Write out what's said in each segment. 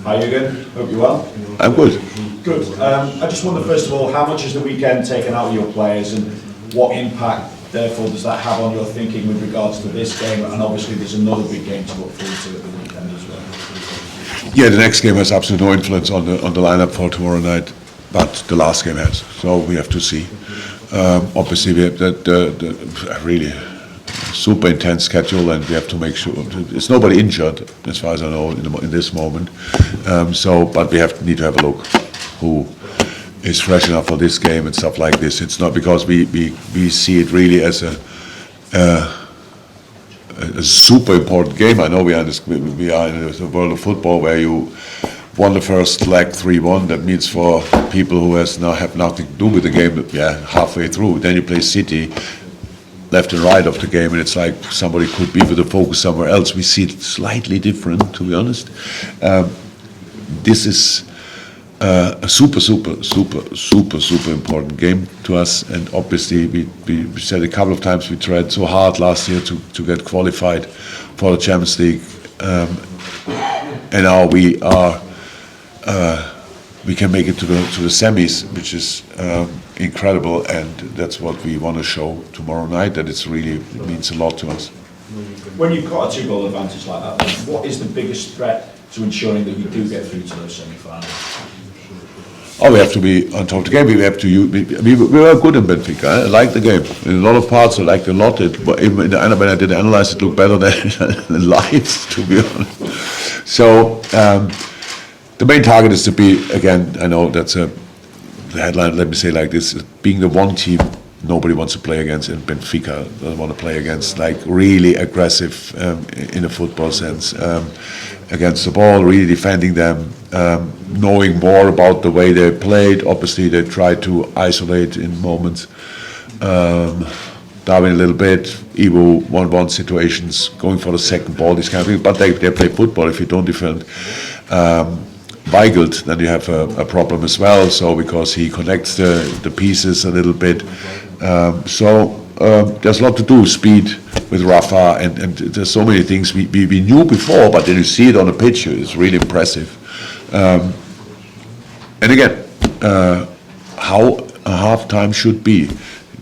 Hi Jürgen, hope you're well. I'm good. Good. I just wonder first of all, how much has the weekend taken out of your players and what impact therefore does that have on your thinking with regards to this game, and obviously there's another big game to look forward to at the weekend as well? Yeah, the next game has absolutely no influence on the lineup for tomorrow night, but the last game has. So we have to see. Obviously, we have the really super intense schedule, and we have to make sure there's nobody injured, as far as I know, in this moment. But we need to have a look who is fresh enough for this game and stuff like this. It's not because we see it really as a super important game. I know we are in the world of football where you won the first leg 3-1. That means for people who have nothing to do with the game, halfway through. Then you play City, left and right of the game, and it's like somebody could be with the focus somewhere else. We see it slightly different, to be honest. This is a super important game to us, and obviously we said a couple of times we tried so hard last year to get qualified for the Champions League, and now we can make it to the semis, which is incredible, and that's what we want to show tomorrow night. That it means a lot to us. When you've got a 2-goal advantage like that, what is the biggest threat to ensuring that you do get through to those semi-finals? Oh, we have to be on top of the game. We have to. We were good in Benfica. I like the game. In a lot of parts, I liked a lot. When I did analyze, it looked better than live, to be honest. So the main target is to be, again, I know that's the headline. Let me say like this: being the one team nobody wants to play against, and Benfica doesn't want to play against, like really aggressive in a football sense, against the ball, really defending them, knowing more about the way they played. Obviously, they tried to isolate in moments. Darwin a little bit, Ivo 1-1 situations, going for the second ball, these kind of things. But they play football. If you don't defend Weigelt, then you have a problem as well. So because he connects the pieces a little bit. There's a lot to do. Speed with Rafa, and there's so many things we knew before, but then you see it on the pitch, it's really impressive. And again, how a half-time should be.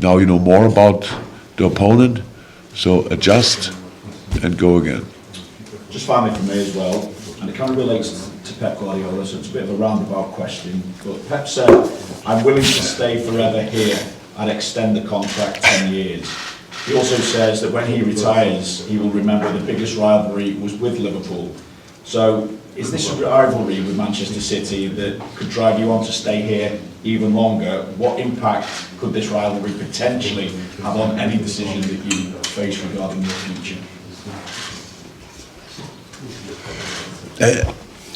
Now you know more about the opponent, so adjust and go again. Just finally from me as well, and it kind of relates to Pep Guardiola, so it's a bit of a roundabout question, but Pep said, I'm willing to stay forever here. I'd extend the contract 10 years. He also says that when he retires, he will remember the biggest rivalry was with Liverpool. So is this a rivalry with Manchester City that could drive you on to stay here even longer? What impact could this rivalry potentially have on any decision that you face regarding your future?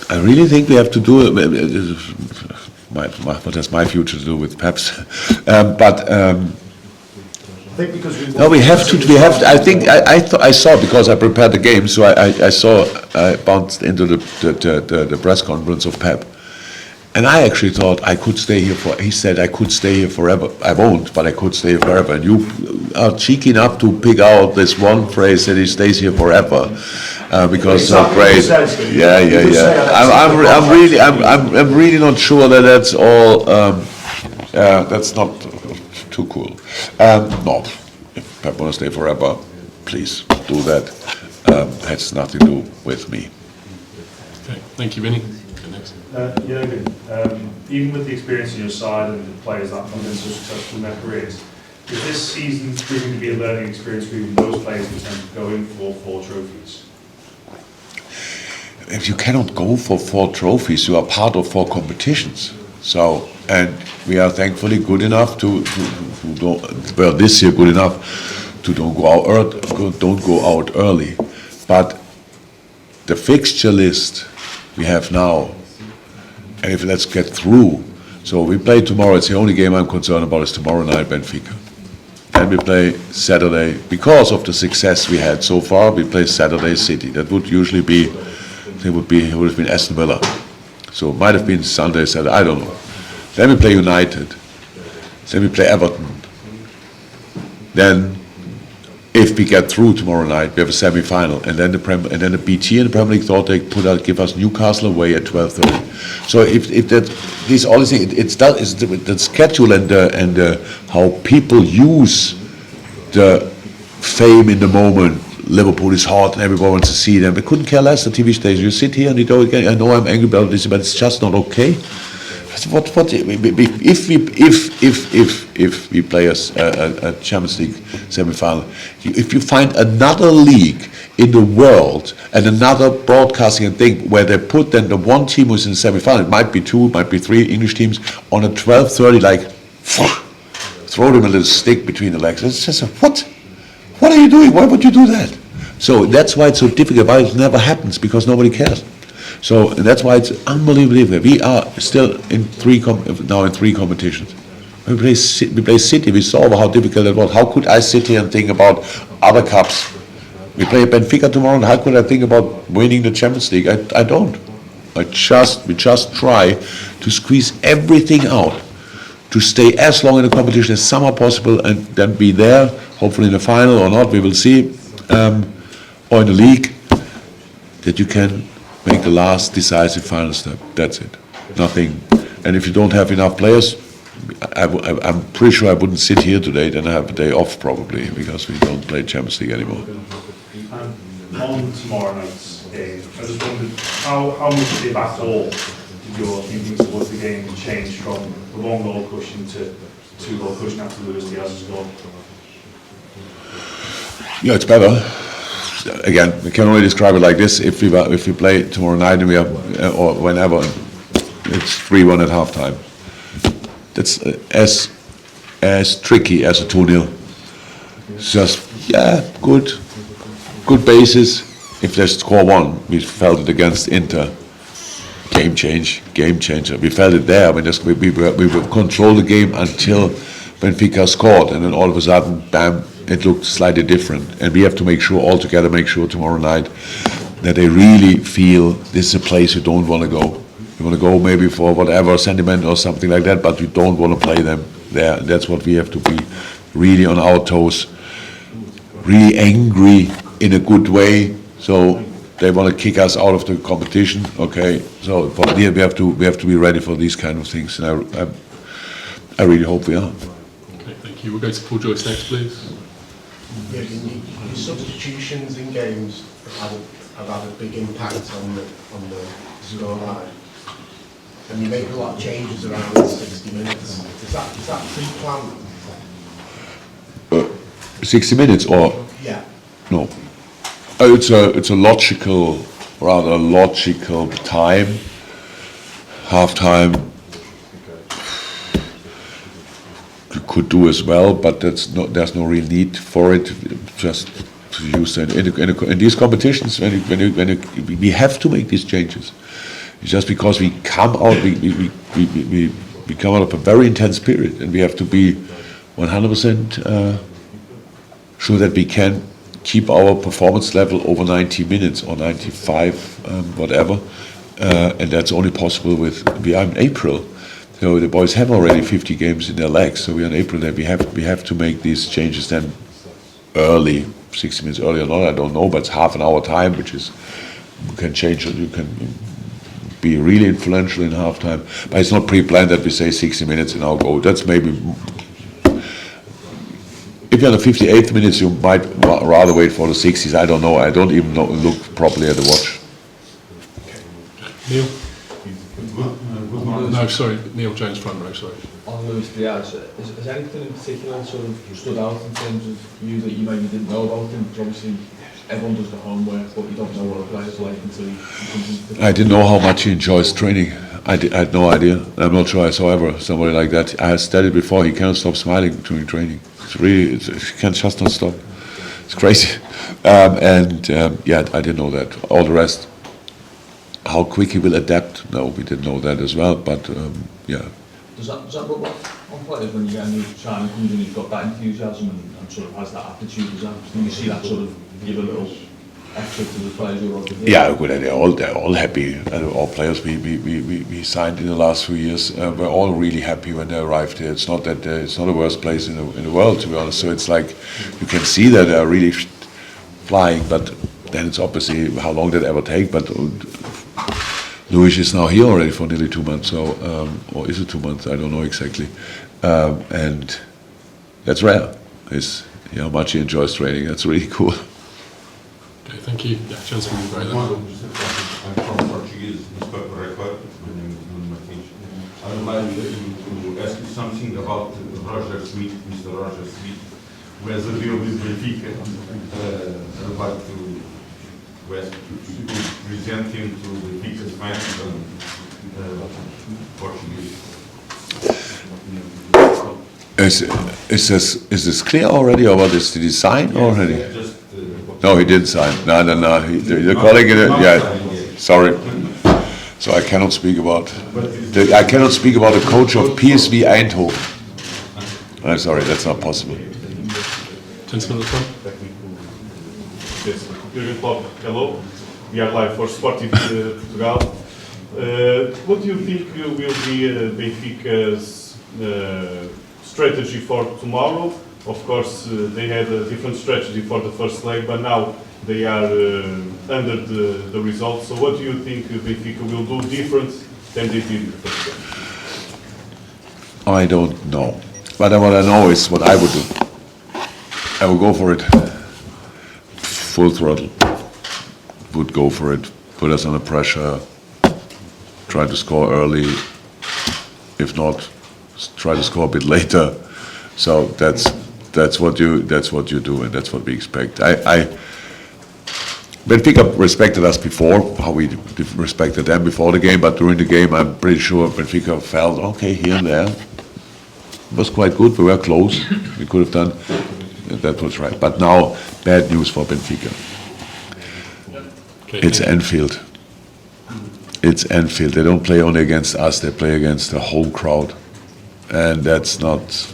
I really think we have to do it. What has my future to do with Pep's? I think because we have to. I think I saw, because I prepared the game, so I bounced into the press conference of Pep, and I actually thought I could stay here he said I could stay here forever. I won't, but I could stay here forever. And you are cheeky enough to pick out this one phrase that he stays here forever. Because so great, yeah. I'm really not sure that that's all. That's not too cool. No, if Pep want to stay forever, please do that. Has nothing to do with me. Okay, thank you, Vinny. Next. Jürgen, even with the experience on your side and the players that have been so successful in their careers, is this season proving to be a learning experience for even those players in terms of going for 4 trophies? If you cannot go for 4 trophies, you are part of 4 competitions. So, and we are thankfully good enough this year good enough to don't go out early. But the fixture list we have now, and if let's get through. So we play tomorrow. It's the only game I'm concerned about is tomorrow night, Benfica. And we play Saturday, because of the success we had so far. We play Saturday City. That would usually be. It would have been Aston Villa. So it might have been Sunday, Saturday, I don't know. Then we play United. Then we play Everton. Then if we get through tomorrow night, we have a semi-final, and then the BT and the Premier League thought they give us Newcastle away at 12:30. So if that these all things, it's the schedule and how people use the fame in the moment. Liverpool is hot and everybody wants to see them. They couldn't care less. The TV station. You sit here and you go again. I know I'm angry about this, but it's just not okay. If we play a Champions League semi-final, if you find another league in the world and another broadcasting thing where they put then the one team who's in the semi-final, it might be two, it might be three English teams on a 12:30, like throw them a little stick between the legs. It's just what are you doing? Why would you do that? So that's why it's so difficult. Why it never happens, because nobody cares. So that's why it's unbelievable. We are still in three competitions. We play City. We saw how difficult it was. How could I sit here and think about other cups? We play Benfica tomorrow, and how could I think about winning the Champions League? I don't. We just try to squeeze everything out to stay as long in the competition as somehow possible, and then be there. Hopefully in the final or not, we will see, or in the league, that you can make the last decisive final step. That's it. Nothing. And if you don't have enough players, I'm pretty sure I wouldn't sit here today. Then I have a day off probably, because we don't play Champions League anymore. On tomorrow night's game, I just wondered how much, if at all, did your thinking towards the game change from the 1-goal cushion to 2-goal cushion after Luis Diaz's goal? Yeah, it's better. Again, we can only describe it like this: if we play tomorrow night and we have, or whenever, it's 3-1 at halftime. That's as tricky as a 2-0. It's just good basis. If they score one, we felt it against Inter. Game changer. We felt it there. We controlled the game until Benfica scored, and then all of a sudden, bam! It looked slightly different, and we have to make sure tomorrow night that they really feel this is a place you don't want to go. You want to go maybe for whatever sentiment or something like that, but you don't want to play them there. That's what we have to be, really on our toes, really angry in a good way. So they want to kick us out of the competition. Okay, so we have to be ready for these kind of things, and I really hope we are. Okay, thank you. We'll go to Paul Joyce next, please. Yeah, your substitutions in games have had a big impact on the scoreline, and you make a lot of changes around 60 minutes. Is that pre-planned? 60 minutes or Yeah. no? It's a rather logical time. Halftime. You could do as well, but there's no real need for it. Just to use it in these competitions, when we have to make these changes. It's just because we come out of a very intense period, and we have to be 100% sure that we can keep our performance level over 90 minutes or 95, whatever, and that's only possible we are in April. So the boys have already 50 games in their legs, so we are in April. That we have to make these changes then early, 60 minutes early or not, I don't know, but it's half an hour time, which is you can change it. You can be really influential in halftime, but it's not pre-planned that we say 60 minutes and I'll go. That's maybe if you're in the 58th minutes, you might rather wait for the 60s. I don't know. I don't even look properly at the watch. Neil. No, sorry, Neil Jones, front row, sorry. On Luis Diaz, is anything in particular sort of stood out in terms of you that you maybe didn't know about him? Because obviously everyone does the homework, but you don't know what a player's like until he comes into the... I didn't know how much he enjoys training. I had no idea. I'm not sure I saw ever somebody like that. I had studied before. He cannot stop smiling during training. It's really, he can just not stop. It's crazy. Yeah, I didn't know that. All the rest. How quick he will adapt? No, we didn't know that as well. But yeah. Does that rub off on players when you get a new signing comes in, he's got that enthusiasm and sort of has that attitude? Do you see that sort of give a little extra to the players who were on the field? Yeah, good. They're all happy. All players we signed in the last few years were all really happy when they arrived here. It's not that it's not the worst place in the world, to be honest. So it's like you can see that they're really flying, but then it's obviously how long that ever take. But Luis is now here already for nearly 2 months, so or is it 2 months? I don't know exactly, and that's rare. Is how much he enjoys training. That's really cool. Okay, thank you. Yeah, gentlemen, right there. I'm from Portuguese newspaper record. My name is Nuno Martins. I would like to ask you something about Roger Smith, Mr. Roger Smith, who has a deal with Benfica. I would like to ask you to present him to Benfica's fans and Portuguese. Is this clear already, or what is the design already? Just, No, he didn't sign. No. The colleague, yeah, sorry. So I cannot speak about the coach of PSV Eindhoven. I'm sorry, that's not possible. Gentlemen at the front. Yes, Jürgen Klopp, hello. We are live for Sportive Portugal. What do you think will be Benfica's strategy for tomorrow? Of course, they had a different strategy for the first leg, but now they are under the results. So what do you think Benfica will do different than they did in the first leg? I don't know. But what I know is what I would do. I would go for it. Full throttle. Would go for it. Put us under pressure. Try to score early. If not, try to score a bit later. So that's what you do, and that's what we expect. Benfica respected us before, how we respected them before the game, but during the game, I'm pretty sure Benfica felt okay here and there. It was quite good. We were close. We could have done. That was right. But now, bad news for Benfica. Okay, It's Anfield. It's Anfield. They don't play only against us. They play against the whole crowd, and that's not.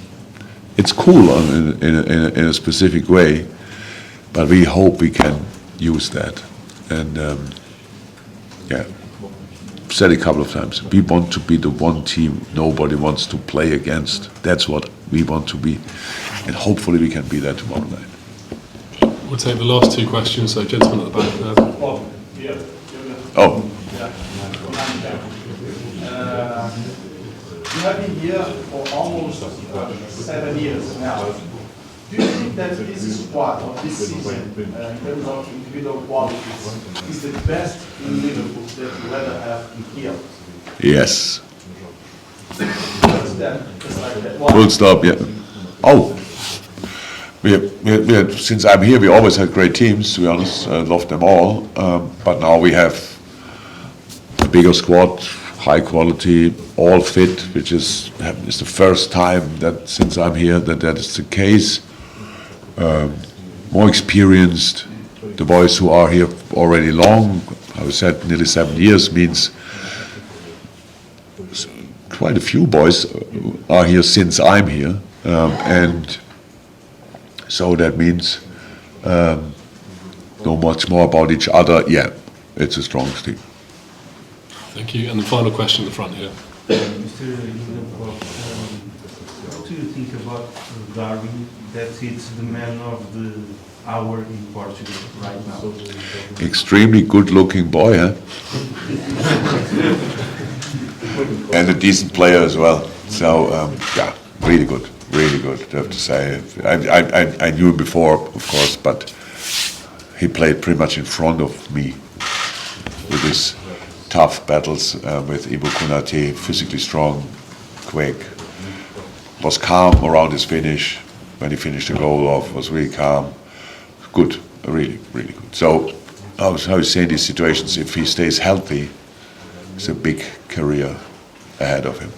It's cool in a specific way, but we hope we can use that. And yeah, said a couple of times, we want to be the one team nobody wants to play against. That's what we want to be, and hopefully we can be that tomorrow night. We'll take the last two questions. So, gentlemen at the back. Oh. You have been here for almost 7 years now. Do you think that this squad of this season, in terms of individual qualities, is the best in Liverpool that you ever have in here? Yes. What's that? Just like that. Why? Full stop. Yeah. Oh. We since I'm here, we always had great teams. To be honest, I love them all. But now we have a bigger squad, high quality, all fit, which is the first time that since I'm here that is the case. More experienced. The boys who are here already long, I said nearly 7 years, means quite a few boys are here since I'm here, and so that means know much more about each other. Yeah, it's a strong team. Thank you. And the final question at the front here. Mr. Klopp, what do you think about Darwin, that it's the man of the hour in Portugal right now? Extremely good-looking boy, huh? And a decent player as well. So yeah, really good, I have to say. I knew him before, of course, but he played pretty much in front of me with his tough battles with Ibu Konate, physically strong, quick, was calm around his finish. When he finished the goal off, was really calm. Good, really, really good. So I was saying these situations, if he stays healthy, it's a big career ahead of him.